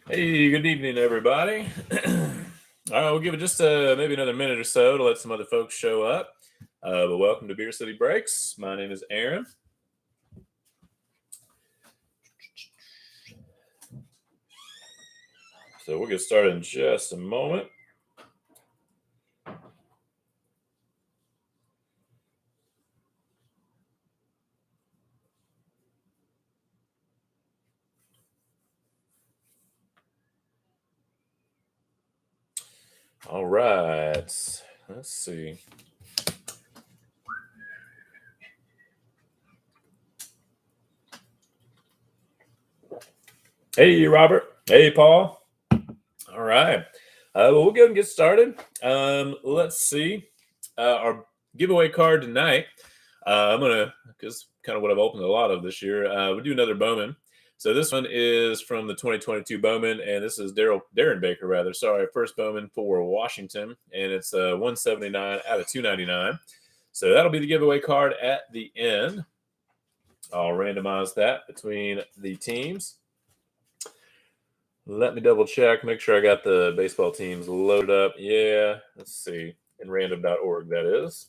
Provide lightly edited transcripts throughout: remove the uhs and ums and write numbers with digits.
Hey, good evening, everybody. All right, we'll give it just maybe another minute or so to let some other folks show up. But welcome to Beer City Breaks. My name is Aaron. So we'll get started in just a moment. All right, let's see. Hey, Robert. Hey, Paul. All right. Well, we'll go and get started. Let's see. Our giveaway card tonight. I'm gonna, because kind of what I've opened a lot of this year. We'll do another Bowman. So this one is from the 2022 Bowman, and this is Darren Baker, rather. Sorry, first Bowman for Washington, and it's 179 out of 299. So that'll be the giveaway card at the end. I'll randomize that between the teams. Let me double check, make sure I got the baseball teams loaded up. Yeah, let's see. In random.org, that is.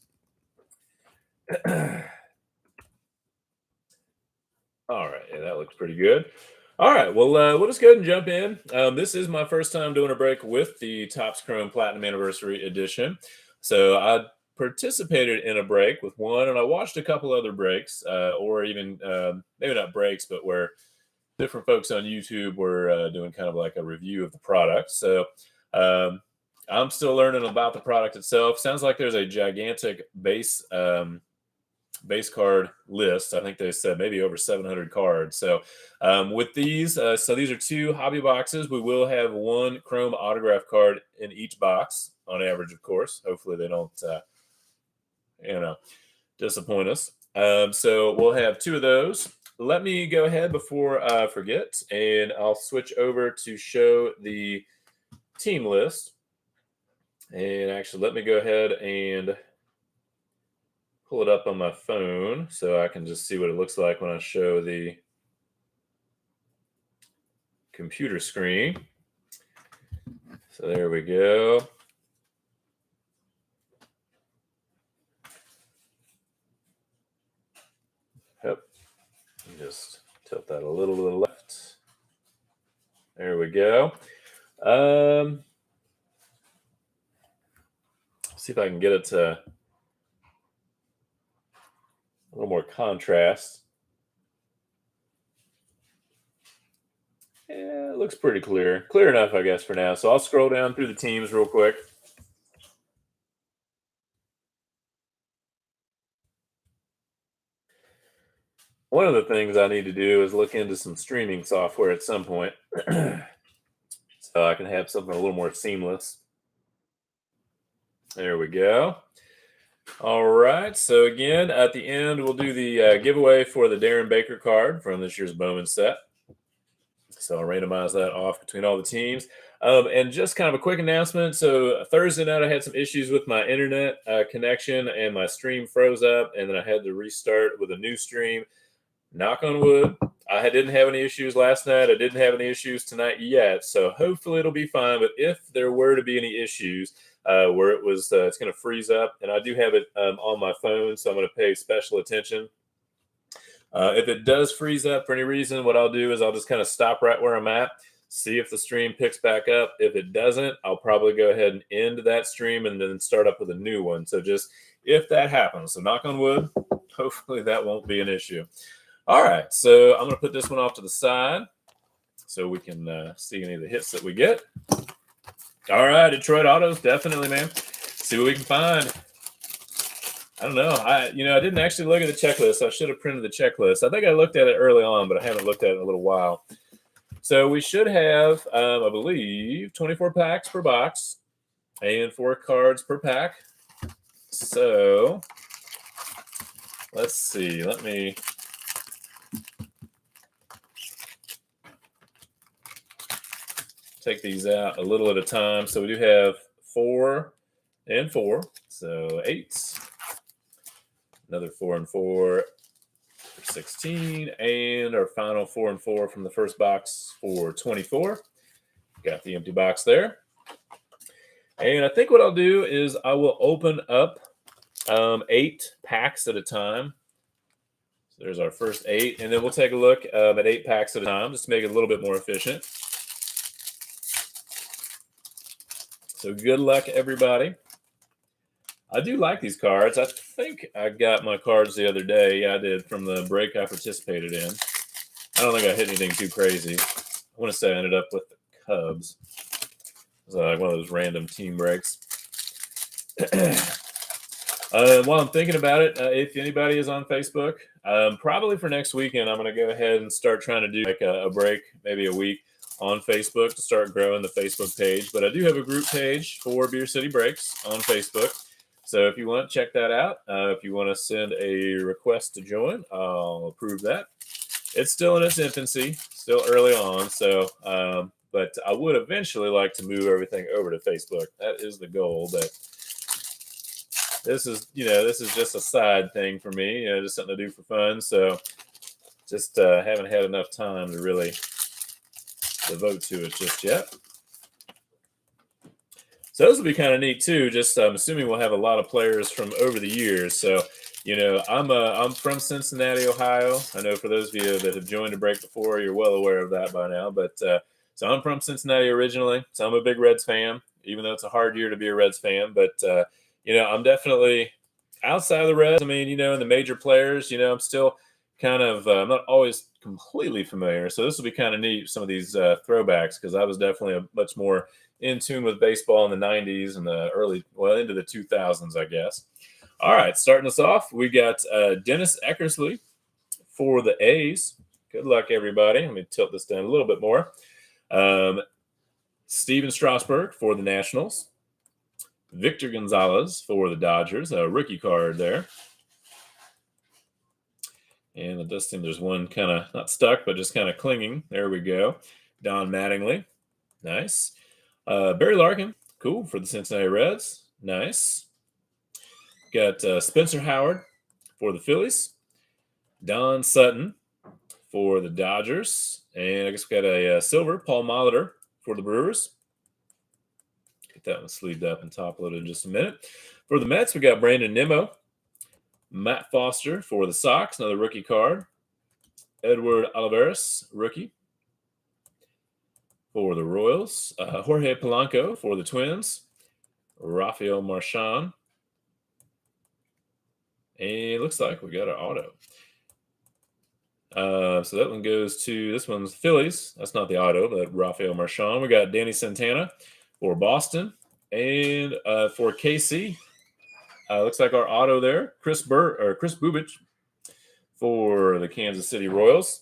All right, yeah, that looks pretty good. All right, well, we'll just go ahead and jump in. This is my first time doing a break with the Topps Chrome Platinum Anniversary Edition. So I participated in a break with one, and I watched a couple other breaks, or even maybe not breaks, but where different folks on YouTube were doing kind of like a review of the product. So I'm still learning about the product itself. Sounds like there's a gigantic base card list. I think they said maybe over 700 cards. So with these, so these are two hobby boxes. We will have one Chrome autograph card in each box on average, of course. Hopefully they don't, disappoint us. So we'll have two of those. Let me go ahead before I forget, and I'll switch over to show the team list. And actually, let me go ahead and pull it up on my phone so I can just see what it looks like when I show the computer screen. So there we go. Yep. Just tilt that a little to the left. There we go. See if I can get it to a little more contrast. Yeah, it looks pretty clear. Clear enough, I guess, for now. So I'll scroll down through the teams real quick. One of the things I need to do is look into some streaming software at some point so I can have something a little more seamless. There we go. All right. So again, at the end, we'll do the giveaway for the Darren Baker card from this year's Bowman set. So I'll randomize that off between all the teams. And just kind of a quick announcement. So Thursday night, I had some issues with my internet connection, and my stream froze up, and then I had to restart with a new stream. Knock on wood, I didn't have any issues last night. I didn't have any issues tonight yet. So hopefully it'll be fine. But if there were to be any issues where it's going to freeze up, and I do have it on my phone, so I'm going to pay special attention. If it does freeze up for any reason, what I'll do is I'll just kind of stop right where I'm at, see if the stream picks back up. If it doesn't, I'll probably go ahead and end that stream and then start up with a new one. So just if that happens, so knock on wood, hopefully that won't be an issue. All right, so I'm going to put this one off to the side so we can see any of the hits that we get. All right, Detroit Autos, definitely, man. See what we can find. I don't know. I didn't actually look at the checklist. I should have printed the checklist. I think I looked at it early on, but I haven't looked at it in a little while. So we should have, I believe, 24 packs per box and 4 cards per pack. So let's see. Let me take these out a little at a time. So we do have 4 and 4. So 8. Another 4 and 4 for 16. And our final 4 and 4 from the first box for 24. got the empty box there. And I think what I'll do is I will open up 8 packs at a time. So there's our first 8, and then we'll take a look at 8 packs at a time just to make it a little bit more efficient. So good luck, everybody. I do like these cards. I think I got my cards the other day. Yeah, I did, from the break I participated in. I don't think I hit anything too crazy. I want to say I ended up with the Cubs. It was like one of those random team breaks. While I'm thinking about it, if anybody is on Facebook, probably for next weekend, I'm going to go ahead and start trying to do like a break, maybe a week on Facebook to start growing the Facebook page. But I do have a group page for Beer City Breaks on Facebook. So if you want, check that out. If you want to send a request to join, I'll approve that. It's still in its infancy, still early on. So, but I would eventually like to move everything over to Facebook. That is the goal. But this is just a side thing for me, just something to do for fun. So just haven't had enough time to really devote to it just yet. So this will be kind of neat too. Just I'm assuming we'll have a lot of players from over the years. So, I'm from Cincinnati, Ohio. I know for those of you that have joined a break before, you're well aware of that by now. But so I'm from Cincinnati originally. So I'm a big Reds fan, even though it's a hard year to be a Reds fan. But I'm definitely outside of the Reds. I mean, in the major players, I'm still kind of I'm not always completely familiar. So this will be kind of neat. Some of these throwbacks, because I was definitely a much more in tune with baseball in the 90s and into the 2000s, I guess. All right, starting us off, we got Dennis Eckersley for the A's. Good luck, everybody. Let me tilt this down a little bit more. Steven Strasburg for the Nationals. Victor Gonzalez for the Dodgers, a rookie card there. And it does seem there's one kind of not stuck, but just kind of clinging. There we go. Don Mattingly. Nice. Barry Larkin, cool, for the Cincinnati Reds. Nice. Got Spencer Howard for the Phillies. Don Sutton for the Dodgers. And I guess we got a silver, Paul Molitor for the Brewers. Get that one sleeved up and top loaded in just a minute. For the Mets, we got Brandon Nimmo. Matt Foster for the Sox, another rookie card. Edward Olivares, rookie. For the Royals, Jorge Polanco for the Twins, Rafael Marchand, and it looks like we got an auto. So that one goes to, this one's Phillies. That's not the auto, but Rafael Marchand. We got Danny Santana for Boston, and for KC, looks like our auto there, Chris Bubich for the Kansas City Royals.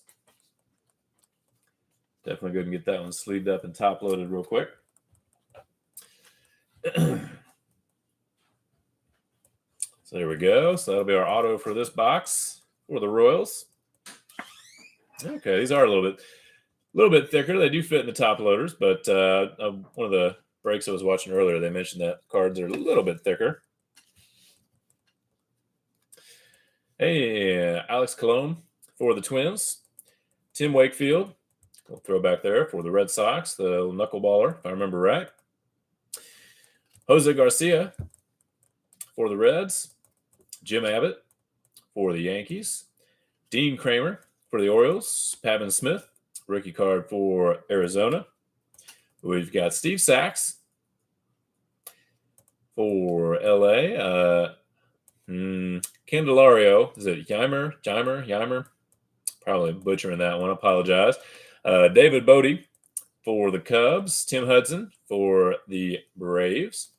Definitely go and get that one sleeved up and top loaded real quick. So there we go. So that'll be our auto for this box for the Royals. Okay, these are a little bit thicker. They do fit in the top loaders, but one of the breaks I was watching earlier, they mentioned that cards are a little bit thicker. Hey, Alex Colon for the Twins. Tim Wakefield. We'll throw back there for the Red Sox, the knuckleballer, if I remember right. Jose Garcia for the Reds. Jim Abbott for the Yankees. Dean Kramer for the Orioles. Pavin Smith, rookie card for Arizona. We've got Steve Sachs for LA. Candelario, is it Yimer? Probably butchering that one. I apologize. David Bodie for the Cubs. Tim Hudson for the Braves.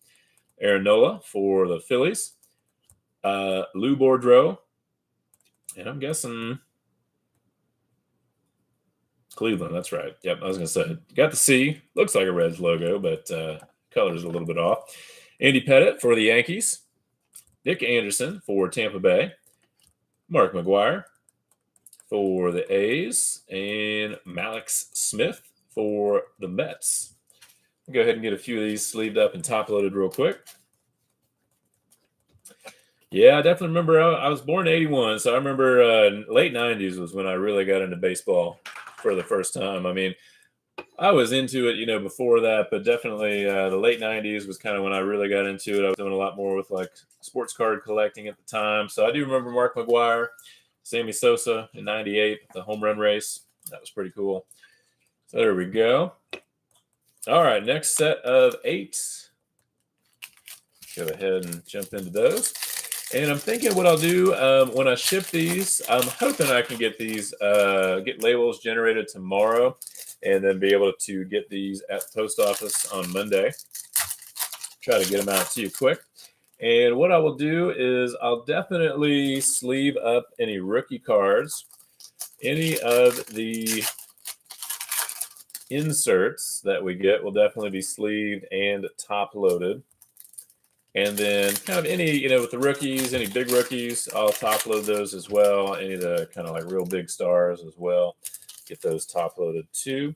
Aaron Nola for the Phillies. Lou Boudreau. And I'm guessing Cleveland. That's right. Yep, I was going to say. Got the C. Looks like a Reds logo, but color's a little bit off. Andy Pettitte for the Yankees. Nick Anderson for Tampa Bay. Mark McGuire for the A's, and Mallex Smith for the Mets. I'll go ahead and get a few of these sleeved up and top loaded real quick. Yeah, I definitely remember. I was born in 81, so I remember late 90s was when I really got into baseball for the first time. I mean, I was into it, before that, but definitely the late '90s was kind of when I really got into it. I was doing a lot more with like sports card collecting at the time, so I do remember Mark McGuire, Sammy Sosa in '98, the home run race. That was pretty cool. So there we go. All right, next set of 8. Go ahead and jump into those. And I'm thinking what I'll do when I ship these, I'm hoping I can get these, get labels generated tomorrow and then be able to get these at the post office on Monday. Try to get them out to you quick. And what I will do is I'll definitely sleeve up any rookie cards, any of the inserts that we get will definitely be sleeved and top loaded. And then kind of any, with the rookies, any big rookies, I'll top load those as well. Any of the kind of like real big stars as well. Get those top loaded too.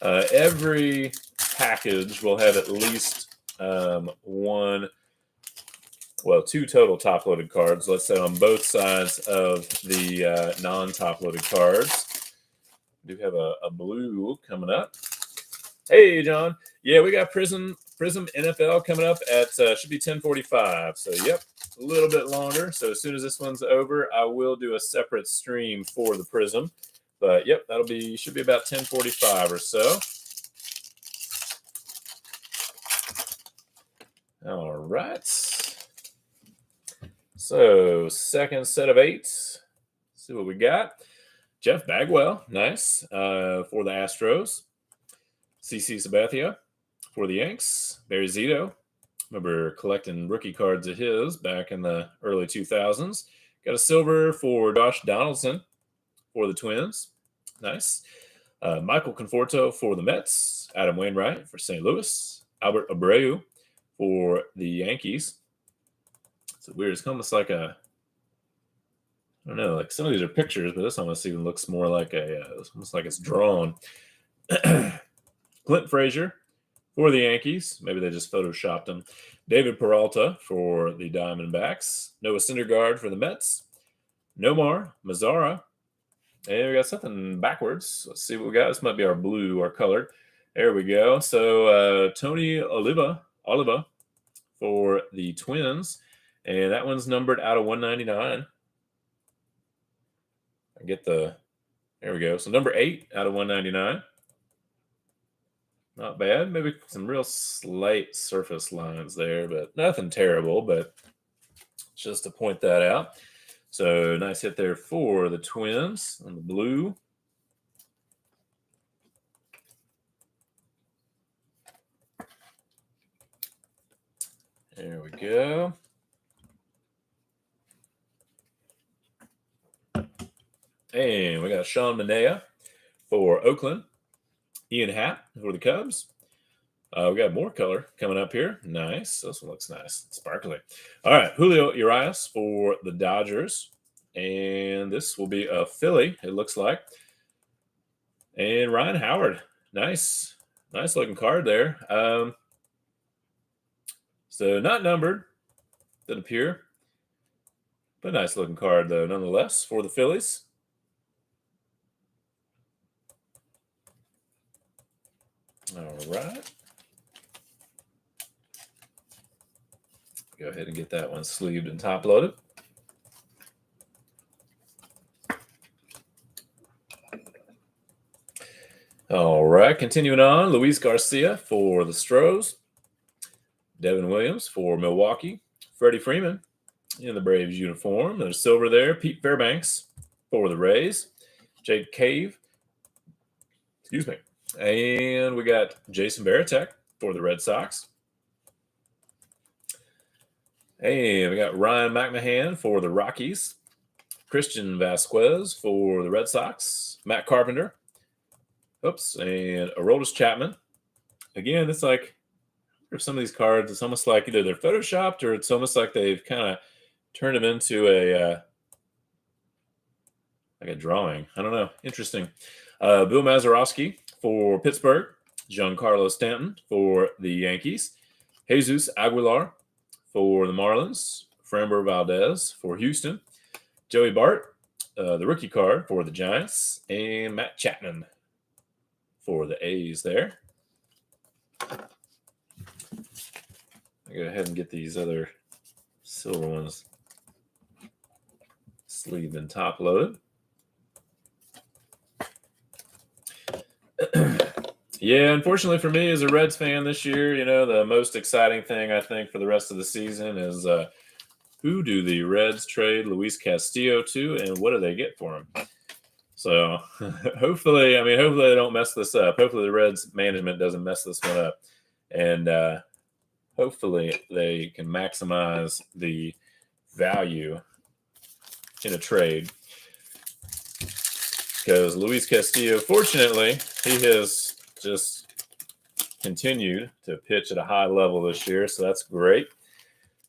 Every package will have at least 2 total top loaded cards. Let's say on both sides of the non-top loaded cards. We do have a blue coming up. Hey, John. Yeah, we got Prism NFL coming up at should be 10:45. So, yep, a little bit longer. So as soon as this one's over, I will do a separate stream for the Prism. But yep, should be about 10:45 or so. All right. So second set of 8. Let's see what we got. Jeff Bagwell, nice for the Astros. CC Sabathia for the Yanks. Barry Zito. Remember collecting rookie cards of his back in the early 2000s. Got a silver for Josh Donaldson for the Twins. Nice. Michael Conforto for the Mets. Adam Wainwright for St. Louis. Albert Abreu for the Yankees. It's weird. It's almost like I don't know, like some of these are pictures, but this almost even looks more like it's almost like it's drawn. Clint Frazier for the Yankees. Maybe they just photoshopped him. David Peralta for the Diamondbacks. Noah Syndergaard for the Mets. Nomar Mazara. And we got something backwards. Let's see what we got. This might be our blue, our colored. There we go. So Tony Oliva for the Twins. And that one's numbered out of 199. There we go. So number 8 out of 199. Not bad. Maybe some real slight surface lines there, but nothing terrible, but just to point that out. So nice hit there for the Twins on the blue. There we go. And we got Sean Manaea for Oakland. Ian Happ for the Cubs. We got more color coming up here. Nice. This one looks nice. Sparkly. All right. Julio Urias for the Dodgers. And this will be a Philly, it looks like. And Ryan Howard. Nice. Nice looking card there. So not numbered. Doesn't appear. But nice looking card, though, nonetheless, for the Phillies. All right. Go ahead and get that one sleeved and top loaded. All right, continuing on, Luis Garcia for the Stros. Devin Williams for Milwaukee. Freddie Freeman in the Braves uniform. There's silver there. Pete Fairbanks for the Rays. Jade Cave. Excuse me. And we got Jason Varitek for the Red Sox. And we got Ryan McMahon for the Rockies. Christian Vasquez for the Red Sox. Matt Carpenter. Oops. And Aroldis Chapman. Again, it's like for some of these cards, it's almost like either they're photoshopped or it's almost like they've kind of turned them into a drawing. I don't know. Interesting. Bill Mazeroski for Pittsburgh. Giancarlo Stanton for the Yankees. Jesus Aguilar for the Marlins. Framber Valdez for Houston. Joey Bart, the rookie card for the Giants. And Matt Chapman for the A's there. I'll go ahead and get these other silver ones sleeved and top loaded. Yeah, unfortunately for me as a Reds fan this year, the most exciting thing I think for the rest of the season is who do the Reds trade Luis Castillo to, and what do they get for him? So hopefully they don't mess this up. Hopefully the Reds management doesn't mess this one up, and hopefully they can maximize the value in a trade. Because Luis Castillo, fortunately, he has just continued to pitch at a high level this year, so that's great.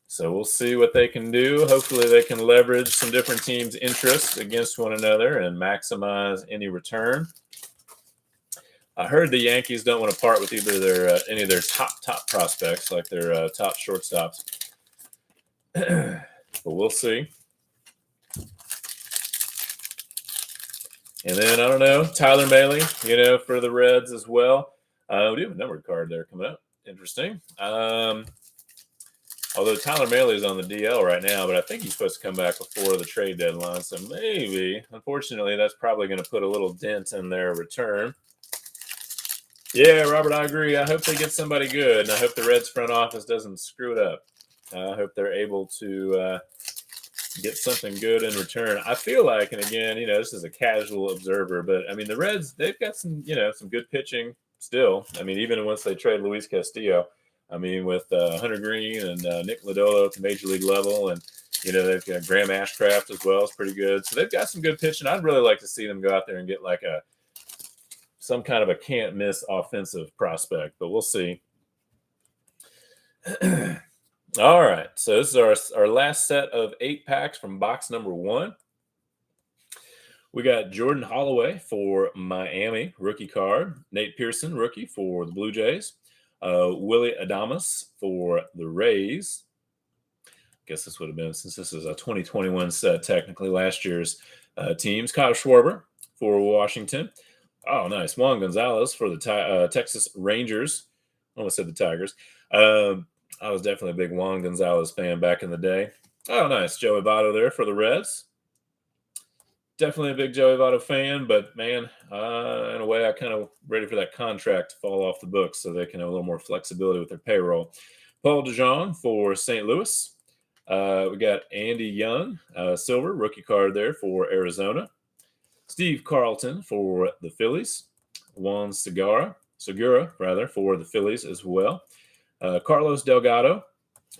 So we'll see what they can do. Hopefully they can leverage some different teams' interests against one another and maximize any return. I heard the Yankees don't want to part with either their any of their top prospects, like their top shortstops. But we'll see. And then, I don't know, Tyler Mahle, for the Reds as well. We do have a numbered card there coming up. Interesting. Although Tyler Mahle is on the DL right now, but I think he's supposed to come back before the trade deadline. So maybe, unfortunately, that's probably going to put a little dent in their return. Yeah, Robert, I agree. I hope they get somebody good, and I hope the Reds front office doesn't screw it up. I hope they're able to get something good in return. I feel like, and again, this is a casual observer, but I mean, the Reds, they've got some good pitching still. I mean, even once they trade Luis Castillo, I mean, with Hunter Green and Nick Lodolo at the major league level, and they've got Graham Ashcraft as well. It's pretty good. So they've got some good pitching. I'd really like to see them go out there and get like some kind of a can't miss offensive prospect, but we'll see. All right, so this is our last set of 8 packs from box number 1. We got Jordan Holloway for Miami, rookie card. Nate Pearson, rookie for the Blue Jays. Willie Adames for the Rays. I guess this would have been, since this is a 2021 set, technically last year's teams. Kyle Schwarber for Washington. Oh, nice. Juan Gonzalez for the Texas Rangers. I almost said the Tigers. I was definitely a big Juan Gonzalez fan back in the day. Oh, nice. Joey Votto there for the Reds. Definitely a big Joey Votto fan, but man, in a way, I kind of ready for that contract to fall off the books so they can have a little more flexibility with their payroll. Paul DeJong for St. Louis. We got Andy Young, silver, rookie card there for Arizona. Steve Carlton for the Phillies. Juan Segura for the Phillies as well. Carlos Delgado,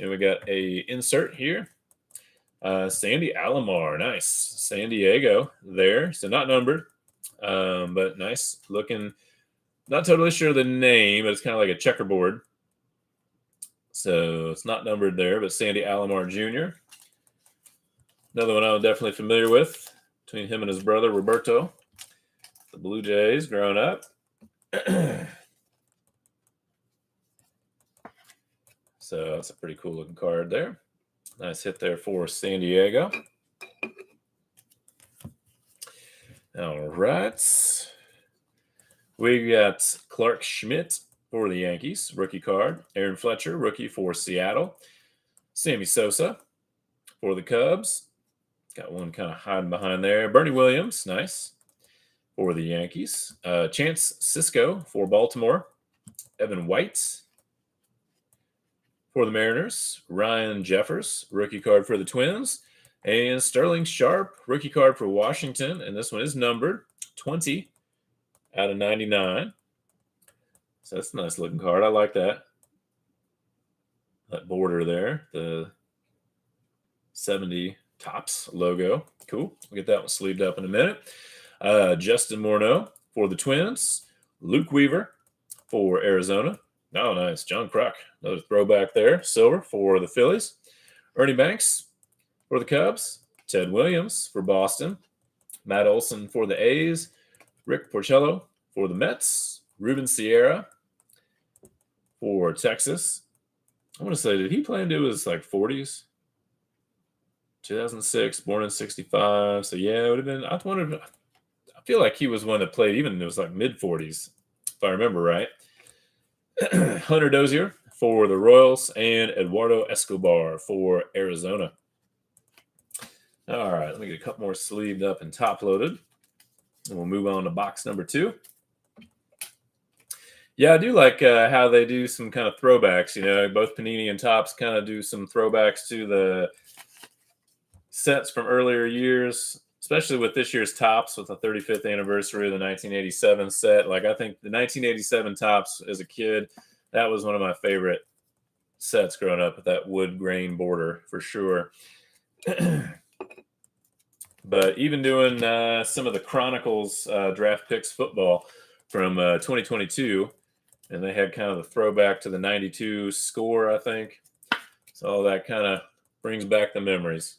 and we got a insert here. Sandy Alomar, nice. San Diego there, so not numbered, but nice looking. Not totally sure the name, but it's kind of like a checkerboard. So it's not numbered there, but Sandy Alomar Jr. Another one I'm definitely familiar with, between him and his brother Roberto, the Blue Jays growing up. So that's a pretty cool looking card there. Nice hit there for San Diego. All right. We got Clark Schmidt for the Yankees, rookie card. Aaron Fletcher, rookie for Seattle. Sammy Sosa for the Cubs. Got one kind of hiding behind there. Bernie Williams, nice, for the Yankees. Chance Sisco for Baltimore. Evan White for the Mariners. Ryan Jeffers, rookie card for the Twins. And Sterling Sharp, rookie card for Washington. And this one is numbered 20 out of 99. So that's a nice looking card. I like that. That border there, the 70 Tops logo. Cool. We'll get that one sleeved up in a minute. Justin Morneau for the Twins. Luke Weaver for Arizona. Oh, nice. John Kruk. Another throwback there. Silver for the Phillies. Ernie Banks for the Cubs. Ted Williams for Boston. Matt Olson for the A's. Rick Porcello for the Mets. Ruben Sierra for Texas. I want to say, did he play into his 40s? 2006, born in 65. So yeah, it would have been. I feel like he was one that played even in his mid 40s. if I remember right. Hunter Dozier for the Royals, and Eduardo Escobar for Arizona. All right, let me get a couple more sleeved up and top loaded. And we'll move on to box number 2. Yeah, I do like how they do some kind of throwbacks. Both Panini and Topps kind of do some throwbacks to the sets from earlier years, especially with this year's Topps with the 35th anniversary of the 1987 set. Like, I think the 1987 Topps as a kid, that was one of my favorite sets growing up with that wood grain border for sure. But even doing some of the Chronicles draft picks football from 2022, and they had kind of the throwback to the 92 score, I think. So all that kind of brings back the memories.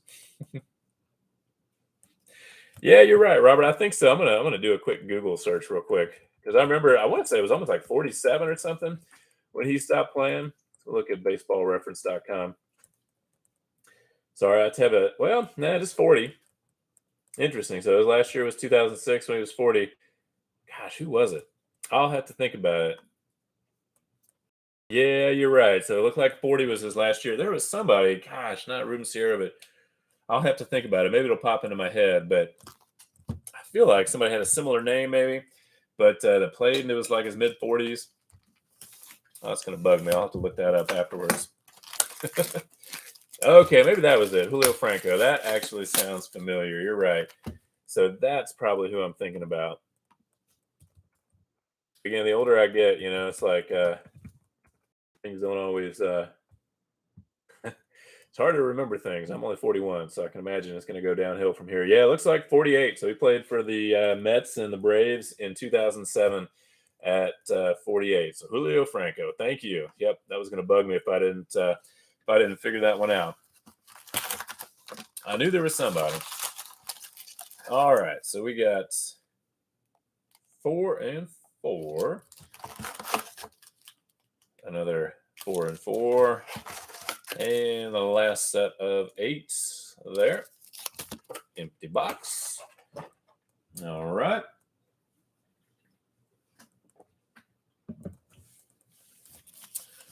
Yeah, you're right, Robert. I think so. I'm gonna do a quick Google search real quick, because I remember, I want to say it was almost like 47 or something when he stopped playing. So look at baseballreference.com. Sorry, I have it. Well, nah, just 40. Interesting. So last year was 2006 when he was 40. Gosh, who was it? I'll have to think about it. Yeah, you're right. So it looked like 40 was his last year. There was somebody, gosh, not Ruben Sierra, but I'll have to think about it. Maybe it'll pop into my head. But I feel like somebody had a similar name, maybe, but that played, and it was like his mid 40s. Oh, that's going to bug me. I'll have to look that up afterwards. Okay, maybe that was it. Julio Franco. That actually sounds familiar. You're right. So that's probably who I'm thinking about. Again, the older I get, it's like things don't always. It's hard to remember things. I'm only 41, so I can imagine it's going to go downhill from here. Yeah, it looks like 48. So he played for the Mets and the Braves in 2007 at 48. So Julio Franco, thank you. Yep, that was going to bug me if I didn't figure that one out. I knew there was somebody. All right, so we got 4 and 4. Another 4 and 4. And the last set of 8 there. Empty box. All right.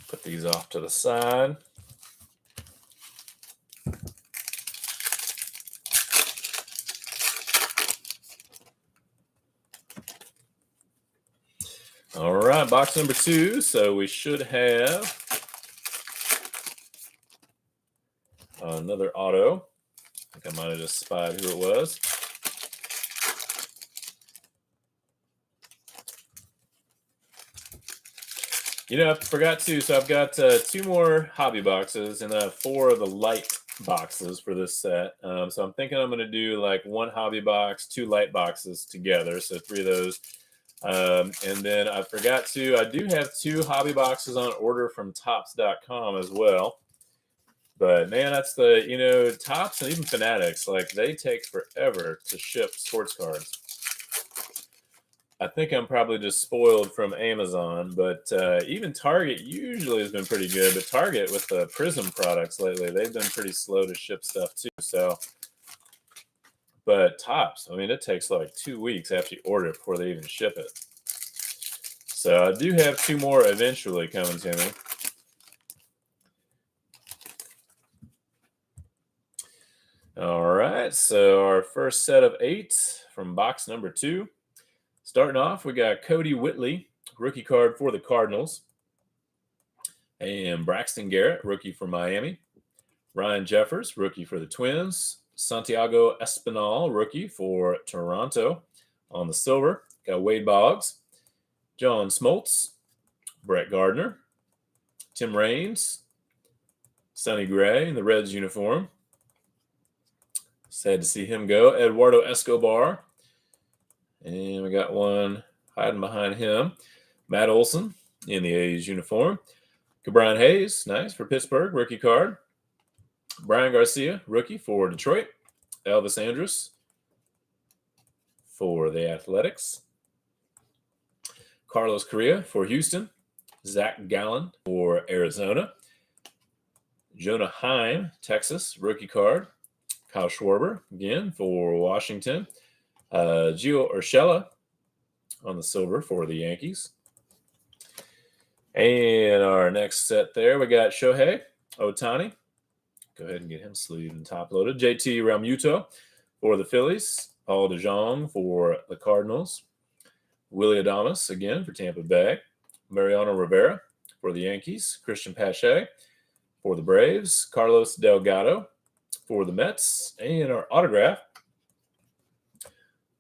Put these off to the side. All right, box number 2. So we should have another auto. I think I might have just spied who it was. I forgot to. So I've got 2 more hobby boxes and 4 of the light boxes for this set. So I'm thinking I'm going to do like 1 hobby box, 2 light boxes together. So 3 of those. And then I forgot to. I do have 2 hobby boxes on order from Topps.com as well. But man, that's the Topps and even Fanatics, like, they take forever to ship sports cards. I think I'm probably just spoiled from Amazon, but even Target usually has been pretty good. But Target with the Prism products lately, they've been pretty slow to ship stuff too. So, but Topps, I mean, it takes like 2 weeks after you order it before they even ship it. So I do have 2 more eventually coming to me. All right, so our first set of 8 from box number 2. Starting off, we got Cody Whitley, rookie card for the Cardinals. And Braxton Garrett, rookie for Miami. Ryan Jeffers, rookie for the Twins. Santiago Espinal, rookie for Toronto. On the silver, got Wade Boggs, John Smoltz, Brett Gardner, Tim Raines, Sonny Gray in the Reds uniform. Sad to see him go. Eduardo Escobar. And we got one hiding behind him. Matt Olson in the A's uniform. Cabrian Hayes, nice, for Pittsburgh, rookie card. Brian Garcia, rookie for Detroit. Elvis Andrus for the Athletics. Carlos Correa for Houston. Zach Gallen for Arizona. Jonah Heim, Texas, rookie card. Kyle Schwarber, again, for Washington. Gio Urshela on the silver for the Yankees. And our next set there, we got Shohei Ohtani. Go ahead and get him sleeved and top loaded. JT Realmuto for the Phillies. Paul DeJong for the Cardinals. Willie Adames again for Tampa Bay. Mariano Rivera for the Yankees. Christian Pache for the Braves. Carlos Delgado for the Mets. And our autograph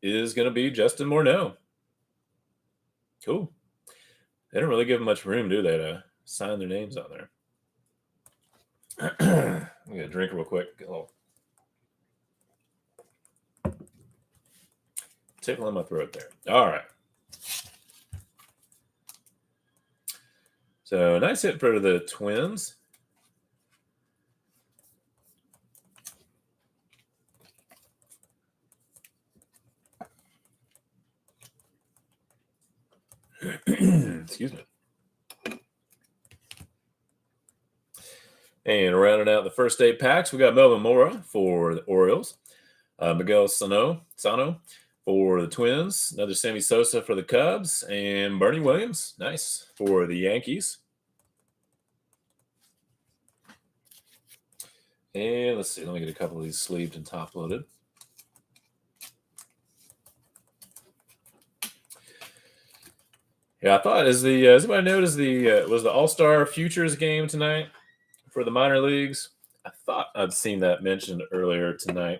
is going to be Justin Morneau. Cool. They don't really give them much room, do they, to sign their names on there? I'm going to drink real quick. Get a little tickle in my throat there. All right. So nice hit for the Twins. Excuse me. And rounding out the first 8 packs, we got Melvin Mora for the Orioles. Miguel Sano for the Twins. Another Sammy Sosa for the Cubs. And Bernie Williams, nice, for the Yankees. And let's see, let me get a couple of these sleeved and top loaded. Yeah, I thought, has anybody noticed was the All-Star Futures game tonight for the minor leagues? I thought I'd seen that mentioned earlier tonight.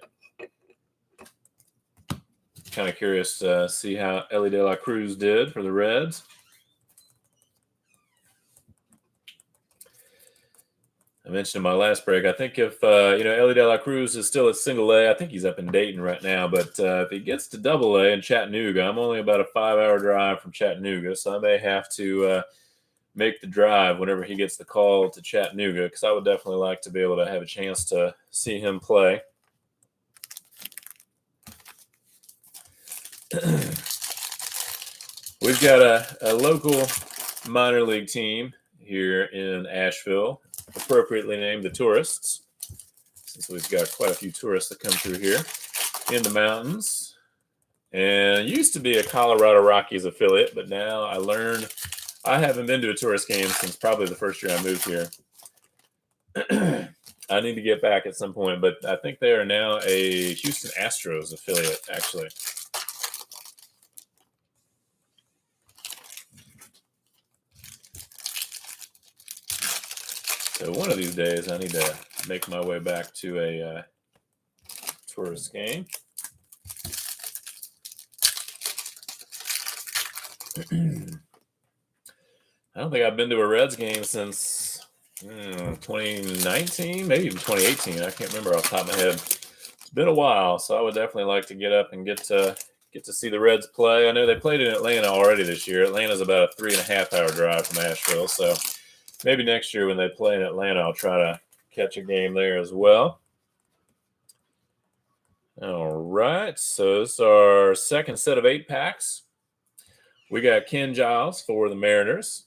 Kind of curious to see how Ellie De La Cruz did for the Reds. I mentioned in my last break, I think if, Ellie De La Cruz is still at single A, I think he's up in Dayton right now, but if he gets to double A in Chattanooga, I'm only about a 5-hour drive from Chattanooga, so I may have to make the drive whenever he gets the call to Chattanooga, because I would definitely like to be able to have a chance to see him play. We've got a local minor league team here in Asheville, appropriately named the Tourists, since we've got quite a few tourists that come through here in the mountains. And it used to be a Colorado Rockies affiliate, but now I learned I haven't been to a tourist game since probably the first year I moved here. I need to get back at some point, but I think they are now a Houston Astros affiliate, actually. So one of these days, I need to make my way back to a tourist game. I don't think I've been to a Reds game since 2019, maybe even 2018. I can't remember off the top of my head. It's been a while, so I would definitely like to get up and get to see the Reds play. I know they played in Atlanta already this year. Atlanta's about a 3.5-hour drive from Asheville, so maybe next year when they play in Atlanta, I'll try to catch a game there as well. All right, so this is our second set of 8 packs. We got Ken Giles for the Mariners.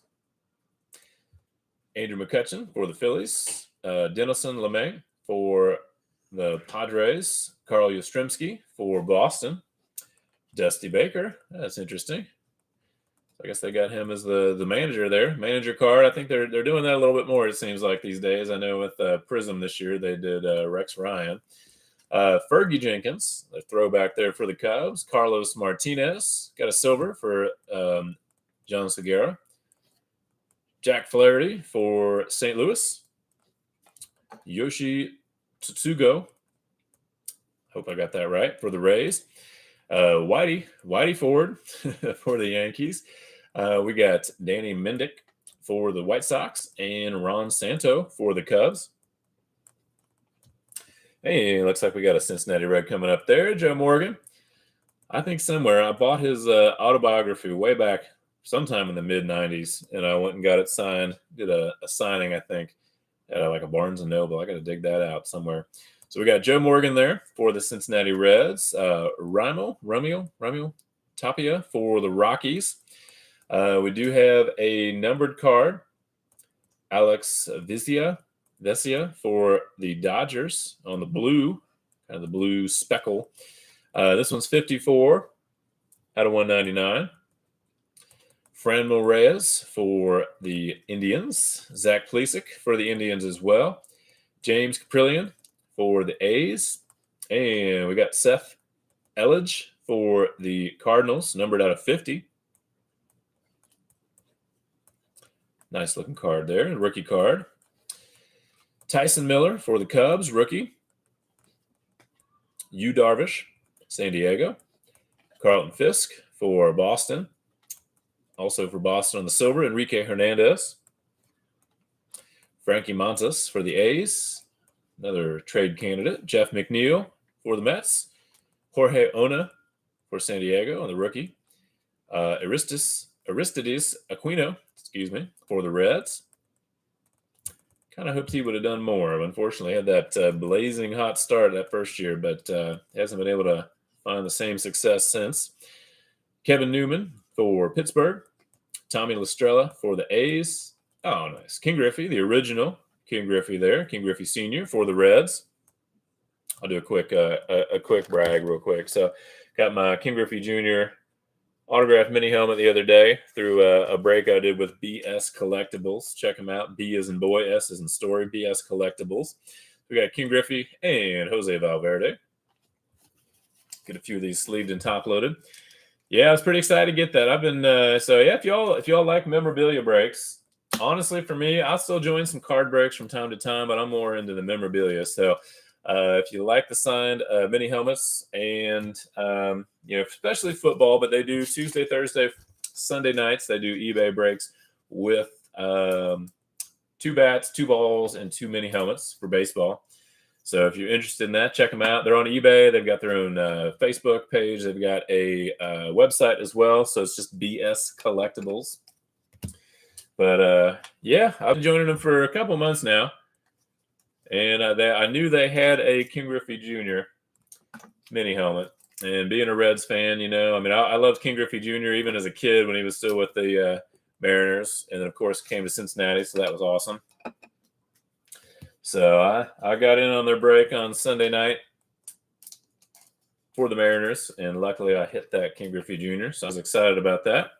Andrew McCutchen for the Phillies. Denelson LeMay for the Padres. Carl Yastrzemski for Boston. Dusty Baker. That's interesting. I guess they got him as the manager there. Manager card. I think they're doing that a little bit more, it seems like, these days. I know with Prism this year, they did Rex Ryan. Fergie Jenkins, a throwback there for the Cubs. Carlos Martinez, got a silver for John Segura. Jack Flaherty for St. Louis. Yoshi Tsutsugo, hope I got that right, for the Rays. Whitey Ford for the Yankees. We got Danny Mendick for the White Sox and Ron Santo for the Cubs. Hey, looks like we got a Cincinnati Red coming up there. Joe Morgan. I think somewhere I bought his autobiography way back sometime in the mid-'90s, and I went and got it signed. Did a signing, I think, at like a Barnes & Noble. I got to dig that out somewhere. So we got Joe Morgan there for the Cincinnati Reds. Romeo Tapia for the Rockies. We do have a numbered card. Alex Vesia for the Dodgers on the blue, kind of the blue speckle. This one's 54 out of 199. Franmil Reyes for the Indians. Zach Plesac for the Indians as well. James Caprillion for the A's. And we got Seth Elledge for the Cardinals, numbered out of 50. Nice looking card there, rookie card. Tyson Miller for the Cubs, rookie. Yu Darvish, San Diego. Carlton Fisk for Boston. Also for Boston on the silver, Enrique Hernandez. Frankie Montas for the A's. Another trade candidate. Jeff McNeil for the Mets. Jorge Ona for San Diego on the rookie. Aristides Aquino, for the Reds. Kind of hoped he would have done more. Unfortunately, had that blazing hot start that first year, but hasn't been able to find the same success since. Kevin Newman for Pittsburgh. Tommy Lestrella for the A's. Oh, nice. King Griffey, the original King Griffey there. King Griffey Sr. for the Reds. I'll do a quick brag real quick. So got my King Griffey Jr. autographed mini helmet the other day through a break I did with BS Collectibles. Check them out. B as in boy, S as in story, BS Collectibles. We got King Griffey and Jose Valverde. Get a few of these sleeved and top loaded. Yeah, I was pretty excited to get that. I've been if y'all like memorabilia breaks, honestly for me, I'll still join some card breaks from time to time, but I'm more into the memorabilia. So if you like the signed mini helmets and especially football, but they do Tuesday, Thursday, Sunday nights, they do eBay breaks with 2 bats, 2 balls, and 2 mini helmets for baseball. So if you're interested in that, check them out. They're on eBay. They've got their own Facebook page. They've got a website as well. So it's just BS Collectibles. But I've been joining them for a couple months now. And I knew they had a King Griffey Jr. mini helmet. And being a Reds fan, I loved King Griffey Jr. even as a kid when he was still with the Mariners. And then, of course, came to Cincinnati. So that was awesome. So I got in on their break on Sunday night for the Mariners, and luckily I hit that King Griffey Jr., so I was excited about that.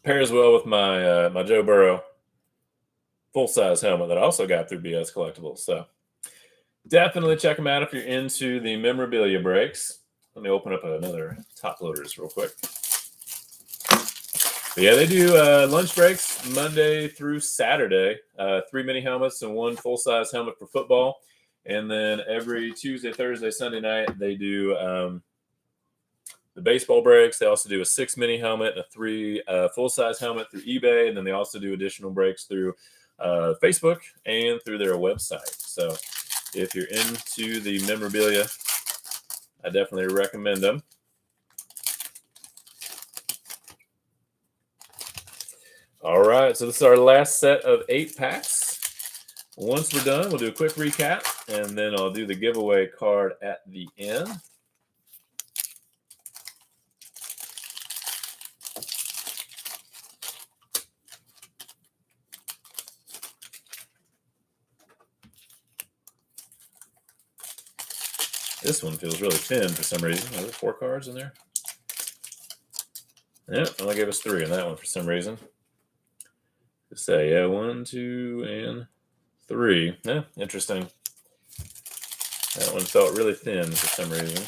Pairs well with my my Joe Burrow full-size helmet that I also got through BS Collectibles. So definitely check them out if you're into the memorabilia breaks. Let me open up another top loaders real quick. But yeah, they do lunch breaks Monday through Saturday. 3 mini helmets and 1 full-size helmet for football. And then every Tuesday, Thursday, Sunday night, they do the baseball breaks. They also do a 6 mini helmet and a 3 full-size helmet through eBay. And then they also do additional breaks through Facebook and through their website. So if you're into the memorabilia, I definitely recommend them. All right, so this is our last set of 8 packs. Once we're done, we'll do a quick recap, and then I'll do the giveaway card at the end. This one feels really thin for some reason. Are there 4 cards in there? Yeah, only gave us 3 on that one for some reason. Just say, 1, 2, and 3. Yeah, interesting. That one felt really thin for some reason.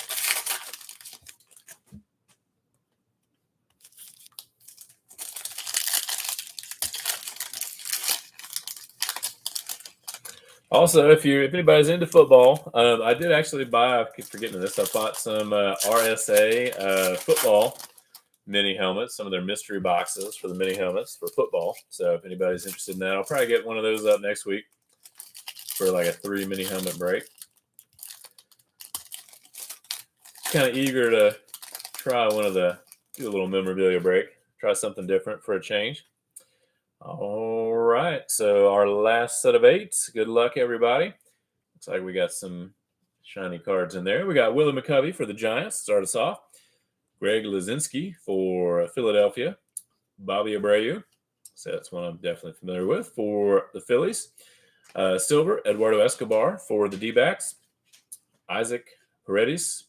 Also, if anybody's into football, I did actually buy. I keep forgetting this. I bought some RSA football mini helmets, some of their mystery boxes for the mini helmets for football. So if anybody's interested in that, I'll probably get one of those up next week for like a 3 mini helmet break. Kind of eager to try do a little memorabilia break, try something different for a change. All right, so our last set of 8. Good luck, everybody. Looks like we got some shiny cards in there. We got Willie McCovey for the Giants, start us off. Greg Lazinski for Philadelphia. Bobby Abreu, so that's one I'm definitely familiar with, for the Phillies. Silver, Eduardo Escobar for the D-backs. Isaac Paredes,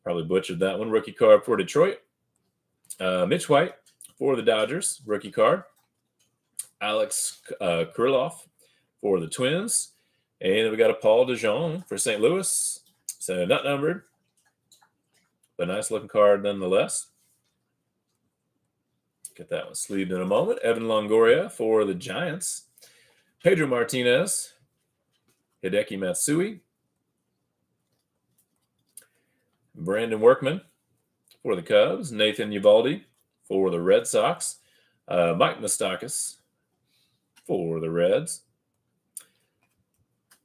Probably butchered that one. Rookie card for Detroit. Mitch White for the Dodgers. Rookie card. Alex Kirilloff for the Twins. And we got a Paul DeJong for St. Louis. So not numbered, but nice looking card nonetheless. Get that one sleeved in a moment. Evan Longoria for the Giants. Pedro Martinez. Hideki Matsui. Brandon Workman for the Cubs. Nathan Eovaldi for the Red Sox. Mike Moustakas for the Reds.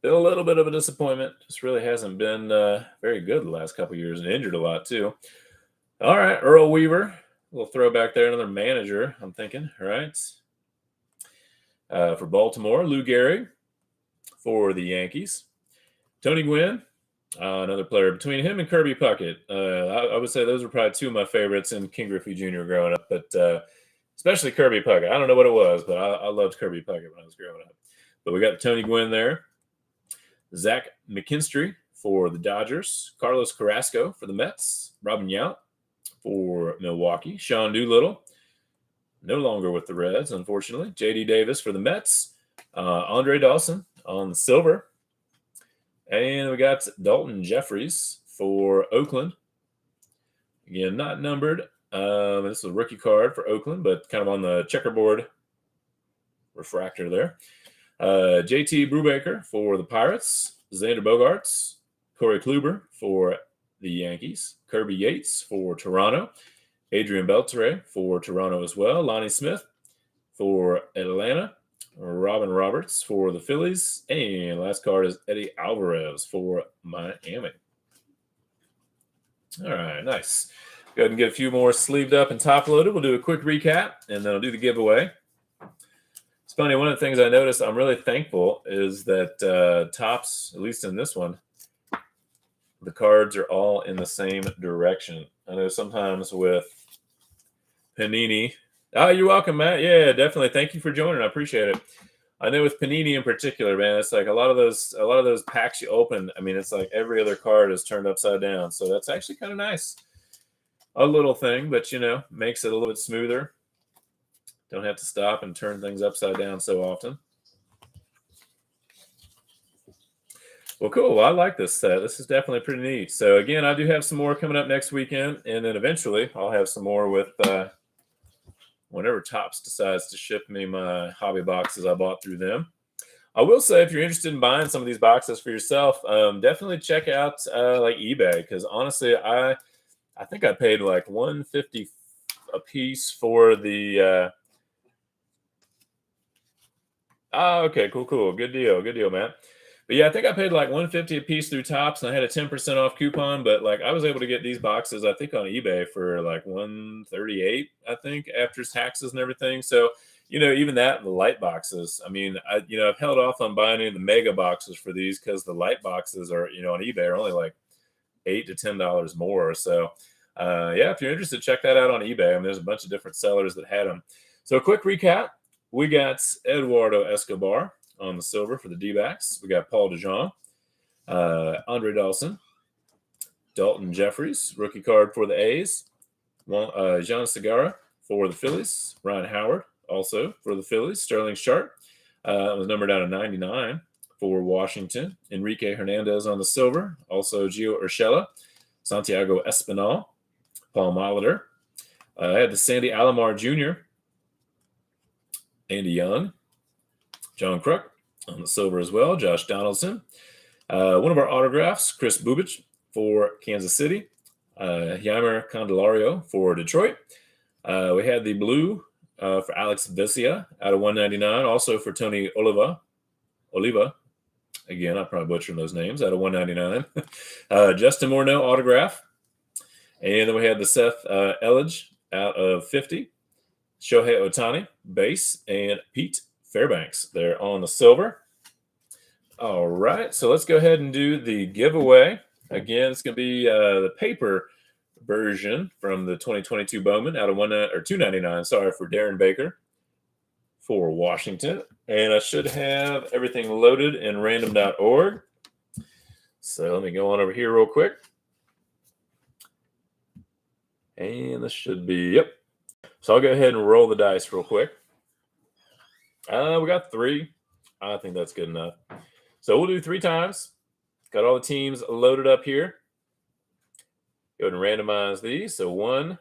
Been a little bit of a disappointment. Just really hasn't been very good the last couple of years and injured a lot too. All right, Earl Weaver. A little throwback there, another manager, I'm thinking. All right. For Baltimore, Lou Gehrig for the Yankees. Tony Gwynn, another player. Between him and Kirby Puckett, I would say those were probably two of my favorites in King Griffey Jr. growing up, but especially Kirby Puckett. I don't know what it was, but I loved Kirby Puckett when I was growing up. But we got Tony Gwynn there. Zach McKinstry for the Dodgers. Carlos Carrasco for the Mets. Robin Yount for Milwaukee. Sean Doolittle, no longer with the Reds, unfortunately. J.D. Davis for the Mets. Andre Dawson on the silver. And we got Dalton Jeffries for Oakland. Again, not numbered. This is a rookie card for Oakland, but kind of on the checkerboard refractor there. JT Brubaker for the Pirates. Xander Bogaerts. Corey Kluber for the Yankees. Kirby Yates for Toronto. Adrian Beltre for Toronto as well. Lonnie Smith for Atlanta. Robin Roberts for the Phillies. And last card is Eddie Alvarez for Miami. All right, nice. Go ahead and get a few more sleeved up and top loaded. We'll do a quick recap, and then I'll do the giveaway. It's funny, one of the things I noticed I'm really thankful is that tops, at least in this one, the cards are all in the same direction. I know sometimes with Panini. Oh, you're welcome, Matt. Yeah, definitely. Thank you for joining. I appreciate it. I know with Panini in particular, man, it's like a lot of those packs you open. I mean, it's like every other card is turned upside down. So that's actually kind of nice. A little thing, but makes it a little bit smoother. Don't have to stop and turn things upside down so often. Well, cool. Well, I like this set. This is definitely pretty neat. So again, I do have some more coming up next weekend, and then eventually I'll have some more with whenever Topps decides to ship me my hobby boxes I bought through them. I will say, if you're interested in buying some of these boxes for yourself, definitely check out like eBay, because honestly, I think I paid like $150 a piece for the. Okay, cool, good deal, man. But yeah, I think I paid like $150 a piece through Topps, and I had a 10% off coupon. But like, I was able to get these boxes, I think, on eBay for like $138, I think, after taxes and everything. So even that, the light boxes. I mean, I've held off on buying any of the mega boxes for these because the light boxes are, on eBay are only like $8 to $10 more. So yeah, if you're interested, check that out on eBay. I mean, there's a bunch of different sellers that had them. So a quick recap: we got Eduardo Escobar on the silver for the D-backs. We got Paul DeJong, Andre Dawson, Dalton Jeffries, rookie card for the A's, John Segura for the Phillies, Ryan Howard also for the Phillies, Sterling Sharp was numbered out of 99 for Washington, Enrique Hernandez on the silver, also Gio Urshela, Santiago Espinal, Paul Molitor. I had the Sandy Alomar Jr., Andy Young, John Kruk on the silver as well, Josh Donaldson. One of our autographs, Chris Bubich for Kansas City, Yeimer Candelario for Detroit. We had the blue for Alex Vesia out of 199, also for Tony Oliva. Again, I'm probably butchering those names, out of 199. Justin Morneau autograph. And then we had the Seth Elledge out of 50. Shohei Ohtani base, and Pete Fairbanks there on the silver. All right, so let's go ahead and do the giveaway. Again, it's going to be the paper version from the 2022 Bowman out of 299. Sorry, for Darren Baker for Washington. And I should have everything loaded in random.org. So let me go on over here real quick. And this should be, yep. So I'll go ahead and roll the dice real quick. We got 3. I think that's good enough. So we'll do 3 times. Got all the teams loaded up here. Go ahead and randomize these. So 1,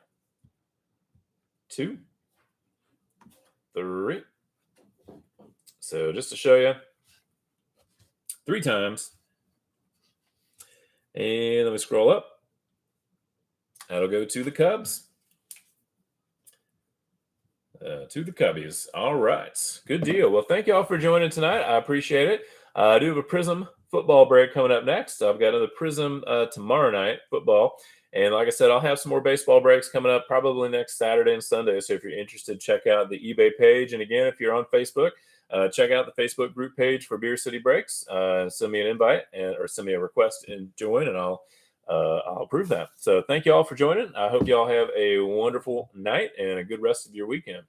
2, 3. So just to show you, 3 times. And let me scroll up. That'll go to the Cubs. To the Cubbies. All right. Good deal. Well, thank you all for joining tonight. I appreciate it. I do have a Prism football break coming up next. I've got another Prism tomorrow night football. And like I said, I'll have some more baseball breaks coming up probably next Saturday and Sunday. So if you're interested, check out the eBay page. And again, if you're on Facebook, check out the Facebook group page for Beer City Breaks. Send me an invite or send me a request and join, and I'll approve that. So thank you all for joining. I hope you all have a wonderful night and a good rest of your weekend.